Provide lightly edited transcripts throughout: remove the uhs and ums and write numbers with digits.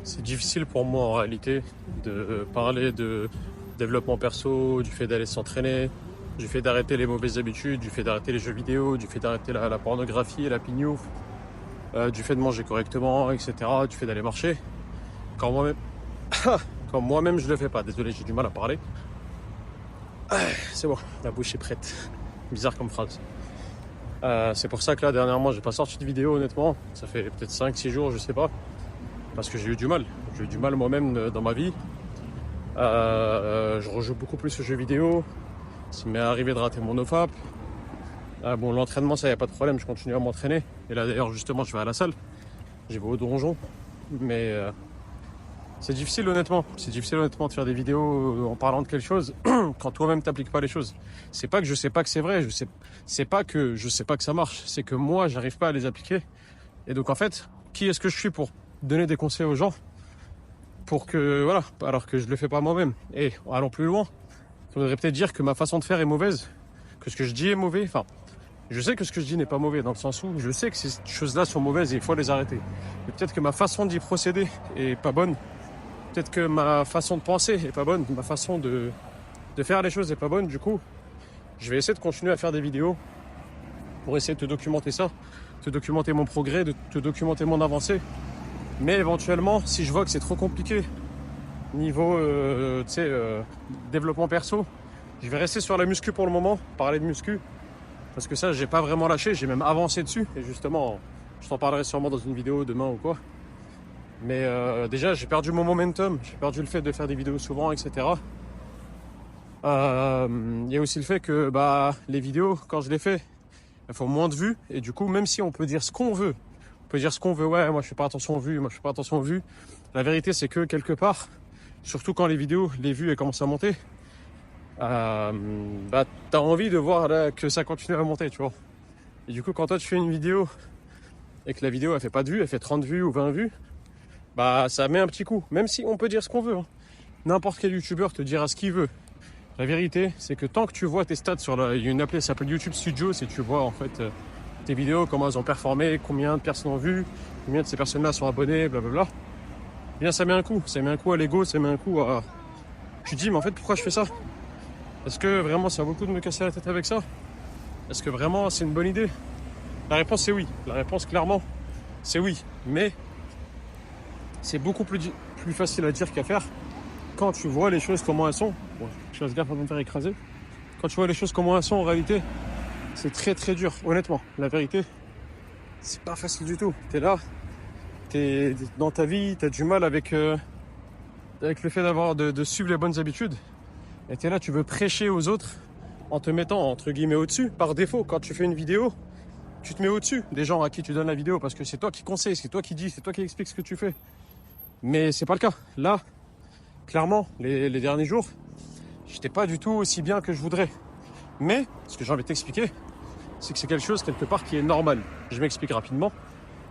C'est difficile pour moi en réalité de parler de développement perso, du fait d'aller s'entraîner, du fait d'arrêter les mauvaises habitudes, du fait d'arrêter les jeux vidéo, du fait d'arrêter la pornographie et la pignouf, du fait de manger correctement, etc., du fait d'aller marcher. Quand moi-même, quand moi-même je le fais pas, désolé, j'ai du mal à parler. C'est bon, la bouche est prête. Bizarre comme phrase. C'est pour ça que là, dernièrement, j'ai pas sorti de vidéo, honnêtement. Ça fait peut-être 5-6 jours, je sais pas. Parce que j'ai eu du mal. J'ai eu du mal moi-même dans ma vie. Je rejoue beaucoup plus aux jeux vidéo. Ça m'est arrivé de rater mon OFAP. Bon, l'entraînement, ça y a pas de problème, je continue à m'entraîner. Et là, d'ailleurs, justement, je vais à la salle. J'y vais au donjon. Mais c'est difficile, honnêtement. C'est difficile, honnêtement, de faire des vidéos en parlant de quelque chose quand toi-même t'appliques pas les choses. C'est pas que je sais pas que c'est vrai. C'est pas que je sais pas que ça marche. C'est que moi, j'arrive pas à les appliquer. Et donc, en fait, qui est-ce que je suis pour donner des conseils aux gens pour que, voilà, alors que je le fais pas moi-même. Et allons plus loin, il faudrait peut-être dire que ma façon de faire est mauvaise, que ce que je dis est mauvais. Enfin, je sais que ce que je dis n'est pas mauvais dans le sens où je sais que ces choses-là sont mauvaises et il faut les arrêter. Mais peut-être que ma façon d'y procéder est pas bonne. Peut-être que ma façon de penser est pas bonne. Ma façon de faire les choses est pas bonne. Du coup, je vais essayer de continuer à faire des vidéos pour essayer de te documenter ça, te documenter mon progrès, de te documenter mon avancée. Mais éventuellement, si je vois que c'est trop compliqué niveau développement perso, je vais rester sur la muscu pour le moment, parler de muscu, parce que ça, j'ai pas vraiment lâché, j'ai même avancé dessus. Et justement, je t'en parlerai sûrement dans une vidéo demain ou quoi. Mais déjà, j'ai perdu mon momentum, j'ai perdu le fait de faire des vidéos souvent, etc. Il y a aussi le fait que les vidéos, quand je les fais, elles font moins de vues. Et du coup, même si on peut dire ce qu'on veut, ouais, moi je fais pas attention aux vues, moi je fais pas attention aux vues. La vérité, c'est que quelque part, surtout quand les vues elles commencent à monter, t'as envie de voir là, que ça continue à monter, tu vois. Et du coup, quand toi tu fais une vidéo et que la vidéo elle fait pas de vues, elle fait 30 vues ou 20 vues, ça met un petit coup. Même si on peut dire ce qu'on veut, hein. N'importe quel youtubeur te dira ce qu'il veut. La vérité, c'est que tant que tu vois tes stats il y a une appli qui s'appelle YouTube Studio, si tu vois en fait tes vidéos, comment elles ont performé, combien de personnes ont vu, combien de ces personnes-là sont abonnées, blablabla. Eh bien, ça met un coup. Ça met un coup à l'ego, ça met un coup à... Tu te dis, mais en fait, pourquoi je fais ça? Est-ce que vraiment ça vaut le coup de me casser la tête avec ça? Est-ce que vraiment c'est une bonne idée? La réponse, c'est oui. La réponse, clairement, c'est oui. Mais c'est beaucoup plus facile à dire qu'à faire quand tu vois les choses comment elles sont. Bon, je fasse gaffe à me faire écraser. Quand tu vois les choses comment elles sont, en réalité, c'est très très dur, honnêtement. La vérité, c'est pas facile du tout. T'es là, t'es dans ta vie, t'as du mal avec le fait de suivre les bonnes habitudes. Et t'es là, tu veux prêcher aux autres en te mettant entre guillemets au-dessus. Par défaut, quand tu fais une vidéo, tu te mets au-dessus des gens à qui tu donnes la vidéo parce que c'est toi qui conseille, c'est toi qui dis, c'est toi qui explique ce que tu fais. Mais c'est pas le cas. Là, clairement, les derniers jours, j'étais pas du tout aussi bien que je voudrais. Mais ce que j'ai envie de t'expliquer, c'est que c'est quelque chose quelque part qui est normal. Je m'explique rapidement.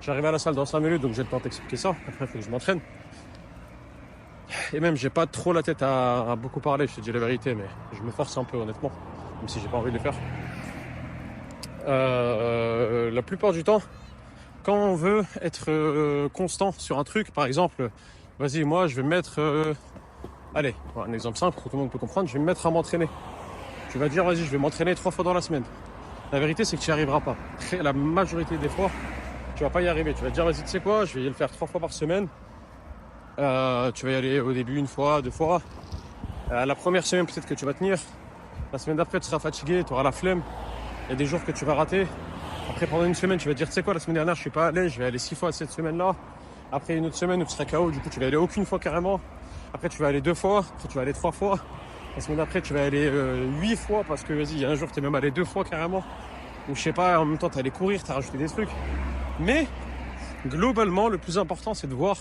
J'arrive à la salle dans 5 minutes, donc j'ai le temps d'expliquer ça. Après, il faut que je m'entraîne. Et même, j'ai pas trop la tête à beaucoup parler, je te dis la vérité, mais je me force un peu, honnêtement. Même si j'ai pas envie de le faire. La plupart du temps, quand on veut être constant sur un truc, par exemple, vas-y, moi, je vais me mettre... allez, un exemple simple que tout le monde peut comprendre, je vais me mettre à m'entraîner. Tu vas dire, vas-y, je vais m'entraîner 3 fois dans la semaine. La vérité, c'est que tu n'y arriveras pas. La majorité des fois, tu vas pas y arriver. Tu vas te dire, vas-y, tu sais quoi, je vais le faire 3 fois par semaine. Tu vas y aller au début 1 fois, 2 fois. La première semaine, peut-être que tu vas tenir. La semaine d'après, tu seras fatigué, tu auras la flemme. Il y a des jours que tu vas rater. Après, pendant une semaine, tu vas dire, tu sais quoi, la semaine dernière, je suis pas allé, je vais aller 6 fois cette semaine-là. Après, une autre semaine où tu seras KO, du coup, tu vas aller aucune fois carrément. Après, tu vas aller 2 fois. Après, tu vas aller 3 fois. La semaine d'après, tu vas aller 8 fois parce que, vas-y, il y a un jour, tu es même allé 2 fois carrément. Ou je sais pas, en même temps, tu allé courir, tu as rajouté des trucs. Mais, globalement, le plus important, c'est de voir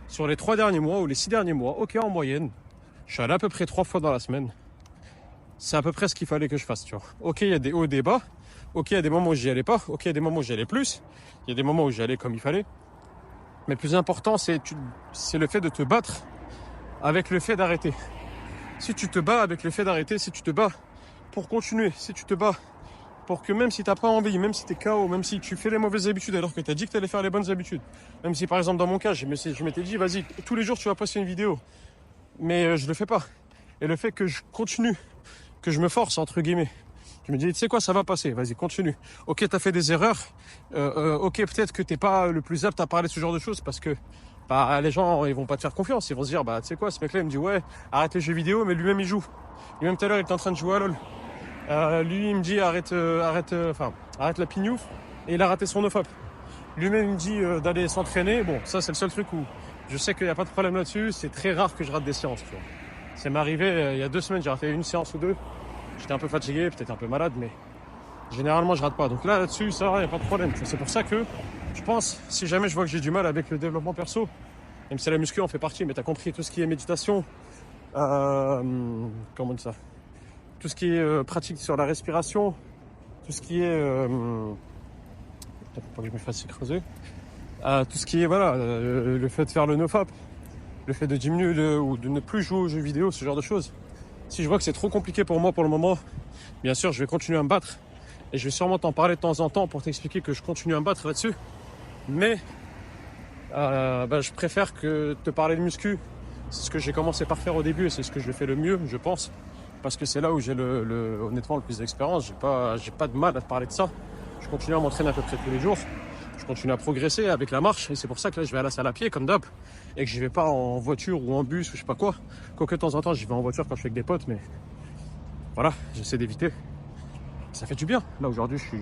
sur les 3 derniers mois ou les 6 derniers mois, ok, en moyenne, je suis allé à peu près 3 fois dans la semaine. C'est à peu près ce qu'il fallait que je fasse, tu vois. Ok, il y a des hauts et des bas. Ok, il y a des moments où j'y allais pas. Ok, il y a des moments où j'y allais plus. Il y a des moments où j'y allais comme il fallait. Mais le plus important, c'est le fait de te battre avec le fait d'arrêter. Si tu te bats avec le fait d'arrêter, si tu te bats pour continuer, si tu te bats pour que même si t'as pas envie, même si t'es KO, même si tu fais les mauvaises habitudes alors que t'as dit que t'allais faire les bonnes habitudes, même si par exemple dans mon cas, je m'étais dit, vas-y, tous les jours tu vas poster une vidéo, mais je le fais pas. Et le fait que je continue, que je me force, entre guillemets, je me dis, tu sais quoi, ça va passer, vas-y, continue. Ok, t'as fait des erreurs, ok, peut-être que t'es pas le plus apte à parler de ce genre de choses parce que bah, les gens, ils vont pas te faire confiance, ils vont se dire, bah, tu sais quoi, ce mec-là, il me dit, ouais, arrête les jeux vidéo, mais lui-même, il joue. Lui-même, tout à l'heure, il était en train de jouer à LoL. Lui, il me dit, arrête la pignouf, et il a raté son nofap. Lui-même, il me dit d'aller s'entraîner. Bon, ça, c'est le seul truc où je sais qu'il n'y a pas de problème là-dessus. C'est très rare que je rate des séances, tu vois. Ça m'est arrivé il y a 2 semaines, j'ai raté une séance ou 2. J'étais un peu fatigué, peut-être un peu malade, mais généralement, je rate pas. Donc là-dessus, ça, il n'y a pas de problème. C'est pour ça que je pense, si jamais je vois que j'ai du mal avec le développement perso, même si la muscu en fait partie, mais tu as compris tout ce qui est méditation, comment on dit ça, tout ce qui est pratique sur la respiration, tout ce qui est... faut pas que je me fasse creuser. Tout ce qui est, voilà, le fait de faire le nofap, le fait de diminuer ou de ne plus jouer aux jeux vidéo, ce genre de choses. Si je vois que c'est trop compliqué pour moi pour le moment, bien sûr, je vais continuer à me battre. Et je vais sûrement t'en parler de temps en temps pour t'expliquer que je continue à me battre là-dessus. Mais je préfère que te parler de muscu. C'est ce que j'ai commencé par faire au début et c'est ce que je fais le mieux, je pense. Parce que c'est là où j'ai honnêtement le plus d'expérience. J'ai pas de mal à te parler de ça. Je continue à m'entraîner à peu près tous les jours. Je continue à progresser avec la marche. Et c'est pour ça que là, je vais à la salle à pied, comme d'hab. Et que je vais pas en voiture ou en bus ou je sais pas quoi. Quoique de temps en temps, j'y vais en voiture quand je suis avec des potes. Mais voilà, j'essaie d'éviter. Ça fait du bien. Là, aujourd'hui, je suis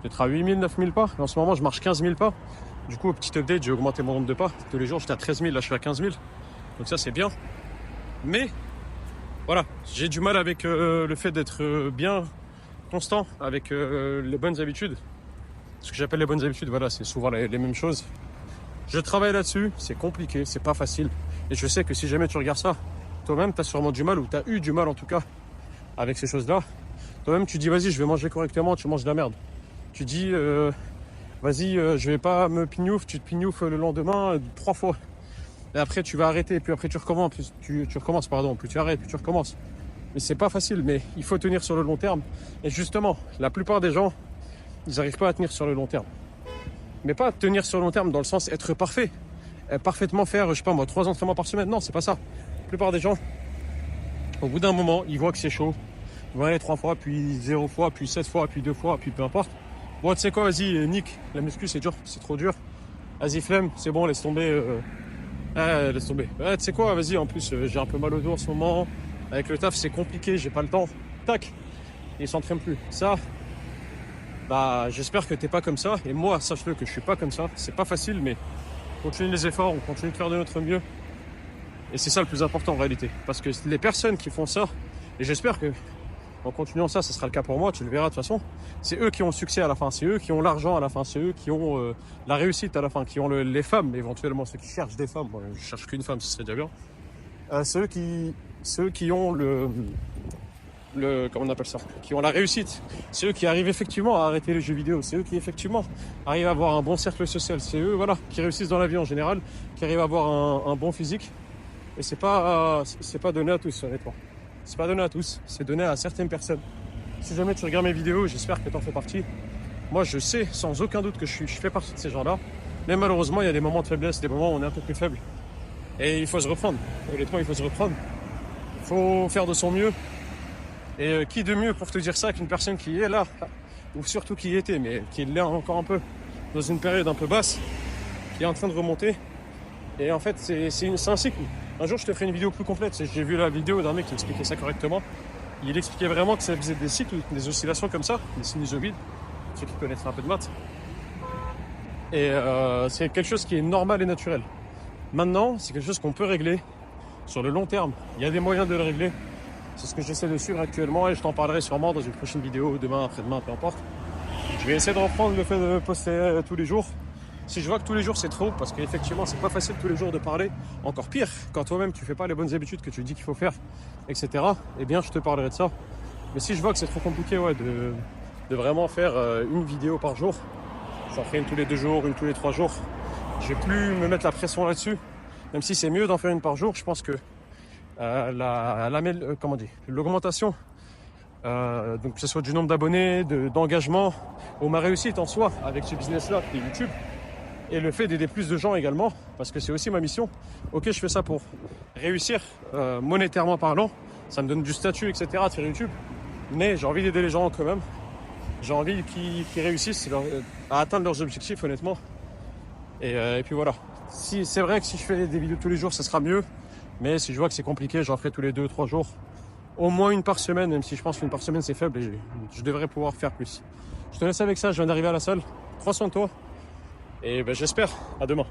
peut-être à 8000, 9000 pas. Et en ce moment, je marche 15 000 pas. Du coup, petit update, j'ai augmenté mon nombre de pas. Tous les jours, j'étais à 13 000. Là, je suis à 15 000. Donc ça, c'est bien. Mais voilà, j'ai du mal avec le fait d'être bien constant avec les bonnes habitudes. Ce que j'appelle les bonnes habitudes, voilà, c'est souvent les mêmes choses. Je travaille là-dessus, c'est compliqué, c'est pas facile. Et je sais que si jamais tu regardes ça, toi-même, tu as sûrement du mal, ou tu as eu du mal en tout cas, avec ces choses-là. Toi-même, tu dis, vas-y, je vais manger correctement, tu manges de la merde. Tu dis, vas-y, je vais pas me pignouf, tu te pignoufes le lendemain 3 fois. Et après, tu vas arrêter, puis après, tu recommences, plus tu arrêtes, puis tu recommences. Mais c'est pas facile, mais il faut tenir sur le long terme. Et justement, la plupart des gens, ils n'arrivent pas à tenir sur le long terme. Mais pas tenir sur le long terme dans le sens être parfait. Parfaitement faire, je sais pas moi, 3 entraînements par semaine. Non, c'est pas ça. La plupart des gens, au bout d'un moment, ils voient que c'est chaud. Ils vont aller 3 fois, puis 0 fois, puis 7 fois, puis 2 fois, puis peu importe. Bon, tu sais quoi, vas-y, nique. La muscu, c'est dur, c'est trop dur. Vas-y, flemme, c'est bon, laisse tomber. Laisse tomber. Tu sais quoi, vas-y, en plus, j'ai un peu mal au dos en ce moment. Avec le taf, c'est compliqué, j'ai pas le temps. Tac, ils s'entraînent plus. Ça, bah, j'espère que t'es pas comme ça. Et moi, sache-le que je suis pas comme ça. C'est pas facile, mais on continue les efforts, on continue de faire de notre mieux. Et c'est ça le plus important en réalité. Parce que les personnes qui font ça, et j'espère que en continuant ça, ce sera le cas pour moi, tu le verras de toute façon, c'est eux qui ont le succès à la fin, c'est eux qui ont l'argent à la fin, c'est eux qui ont la réussite à la fin, qui ont les femmes éventuellement, ceux qui cherchent des femmes. Moi, je cherche qu'une femme, ce serait déjà bien. C'est eux qui ont comment on appelle ça, qui ont la réussite, c'est eux qui arrivent effectivement à arrêter les jeux vidéo, c'est eux qui effectivement arrivent à avoir un bon cercle social, c'est eux voilà, qui réussissent dans la vie en général, qui arrivent à avoir un bon physique. Et c'est pas donné à tous, honnêtement. C'est pas donné à tous, c'est donné à certaines personnes. Si jamais tu regardes mes vidéos, j'espère que tu en fais partie. Moi, je sais sans aucun doute que je fais partie de ces gens-là. Mais malheureusement, il y a des moments de faiblesse, des moments où on est un peu plus faible. Et il faut se reprendre. Honnêtement, il faut se reprendre. Il faut faire de son mieux. Et qui de mieux pour te dire ça qu'une personne qui est là, ou surtout qui y était, mais qui l'est encore un peu, dans une période un peu basse, qui est en train de remonter. Et en fait, c'est un cycle. Un jour, je te ferai une vidéo plus complète. J'ai vu la vidéo d'un mec qui expliquait ça correctement. Il expliquait vraiment que ça faisait des cycles, des oscillations comme ça, des sinusoïdes, ceux qui connaissent un peu de maths. Et c'est quelque chose qui est normal et naturel. Maintenant, c'est quelque chose qu'on peut régler sur le long terme. Il y a des moyens de le régler. C'est ce que j'essaie de suivre actuellement et je t'en parlerai sûrement dans une prochaine vidéo, demain, après-demain, peu importe. Je vais essayer de reprendre le fait de poster tous les jours. Si je vois que tous les jours c'est trop, parce qu'effectivement c'est pas facile tous les jours de parler, encore pire, quand toi-même tu fais pas les bonnes habitudes que tu dis qu'il faut faire, etc. Eh bien je te parlerai de ça. Mais si je vois que c'est trop compliqué de vraiment faire une vidéo par jour, j'en ferai une tous les 2 jours, une tous les 3 jours, je vais plus me mettre la pression là-dessus. Même si c'est mieux d'en faire une par jour, je pense que l'augmentation Donc que ce soit du nombre d'abonnés, d'engagement, ou ma réussite en soi avec ce business-là qui est YouTube. Et le fait d'aider plus de gens également, parce que c'est aussi ma mission. Ok, je fais ça pour réussir monétairement parlant, ça me donne du statut, etc. de faire YouTube. Mais j'ai envie d'aider les gens quand même. J'ai envie qu'ils réussissent à atteindre leurs objectifs, honnêtement. Et puis voilà. Si, c'est vrai que si je fais des vidéos tous les jours, ça sera mieux. Mais si je vois que c'est compliqué, j'en ferai tous les 2-3 jours. Au moins une par semaine, même si je pense qu'une par semaine c'est faible et je devrais pouvoir faire plus. Je te laisse avec ça, je viens d'arriver à la salle. Prends soin de toi. Et ben, j'espère. À demain.